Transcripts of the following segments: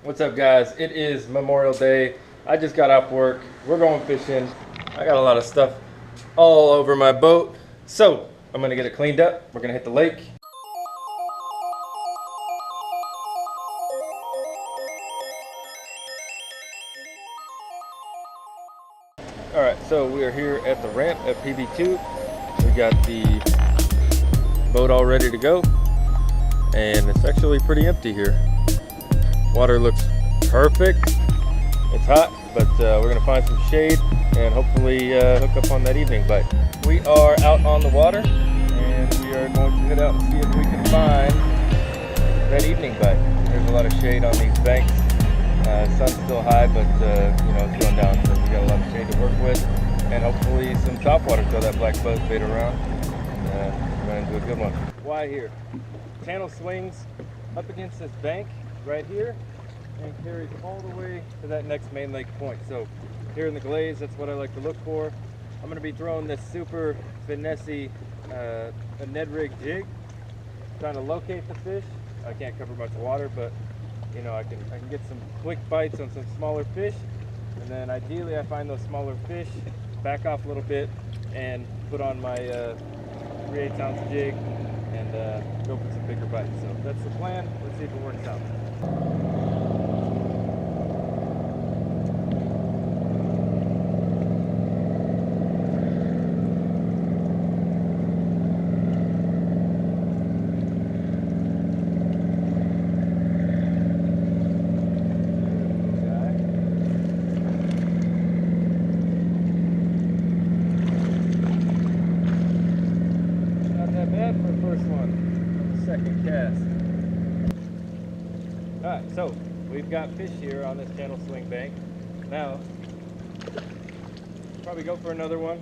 What's up, guys? It is Memorial Day. I just got off work. We're going fishing. I got a lot of stuff all over my boat. So I'm gonna get it cleaned up. We're gonna hit the lake. All right, so we are here at the ramp at PB2. We got the boat all ready to go, and it's actually pretty empty here. Water looks perfect. It's hot, but we're gonna find some shade and hopefully hook up on that evening bite. We are out on the water, and we are going to head out and see if we can find that evening bite. There's a lot of shade on these banks. Sun's still high, but you know, it's going down, so we got a lot of shade to work with, and hopefully some topwater throw that black buzz bait around. Run into a good one. Why here? Channel swings up against this bank right here and carries all the way to that next main lake point. So here in the glaze, that's what I like to look for. I'm going to be throwing this super finessey a Ned rig jig, trying to locate the fish. I can't cover much water, but you know, I can get some quick bites on some smaller fish, and then ideally I find those smaller fish, back off a little bit, and put on my 3/8 ounce jig and go for some bigger bites. So that's the plan. Let's see if it works out. Second cast. Alright, so we've got fish here on this channel swing bank. Now, probably go for another one.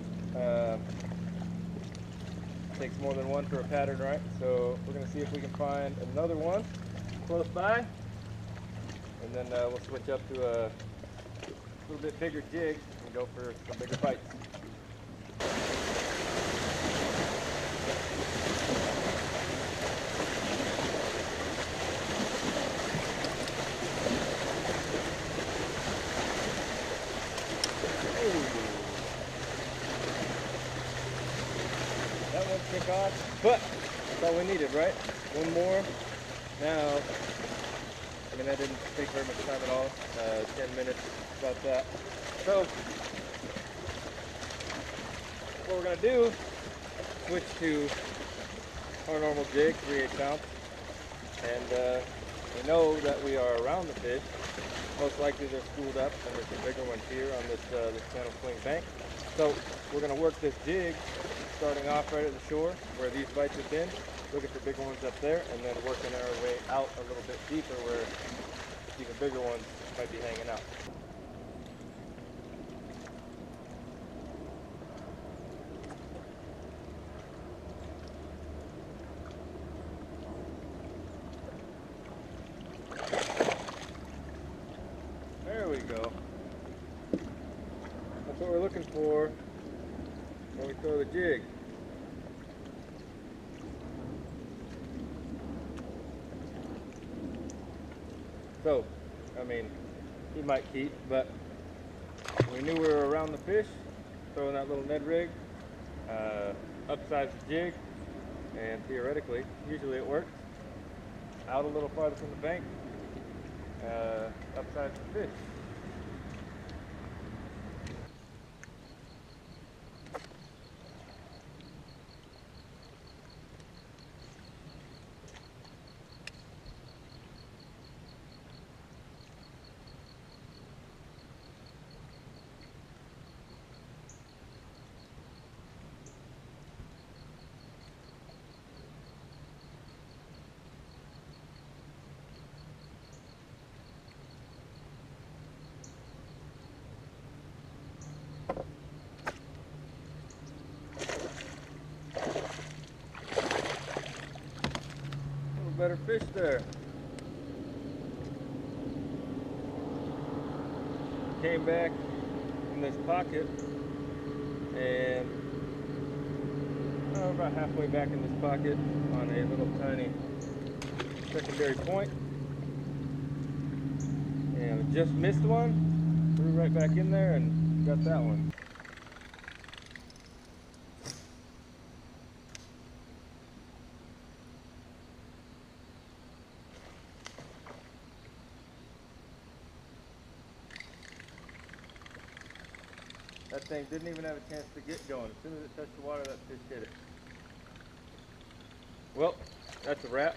Takes more than one for a pattern, right? So we're going to see if we can find another one close by. And then we'll switch up to a little bit bigger jig and go for some bigger bites. That one took off, but that's all we needed, right? One more. Now, I mean, that didn't take very much time at all. 10 minutes, about that. So, what we're gonna do, switch to our normal jig, 3/8 ounce, and we know that we are around the fish. Most likely they're schooled up, and there's some bigger ones here on this channel swing bank. So we're going to work this jig, starting off right at the shore where these bites have been, looking for bigger ones up there, and then working our way out a little bit deeper where even bigger ones might be hanging out. There we go. That's what we're looking for when we throw the jig. So, I mean, he might keep, but we knew we were around the fish, throwing that little Ned rig, upsize the jig, and theoretically, usually it works. Out a little farther from the bank, upsize the fish. Better fish there. Came back in this pocket and about halfway back in this pocket on a little tiny secondary point. Just missed one, threw right back in there and got that one. That thing didn't even have a chance to get going. As soon as it touched the water, that fish hit it. Well, that's a wrap.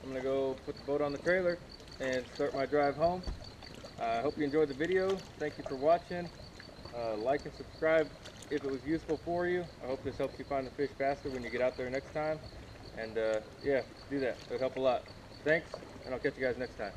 I'm gonna go put the boat on the trailer and start my drive home. I hope you enjoyed the video. Thank you for watching. Like and subscribe if it was useful for you. I hope this helps you find the fish faster when you get out there next time. And yeah, do that. It would help a lot. Thanks, and I'll catch you guys next time.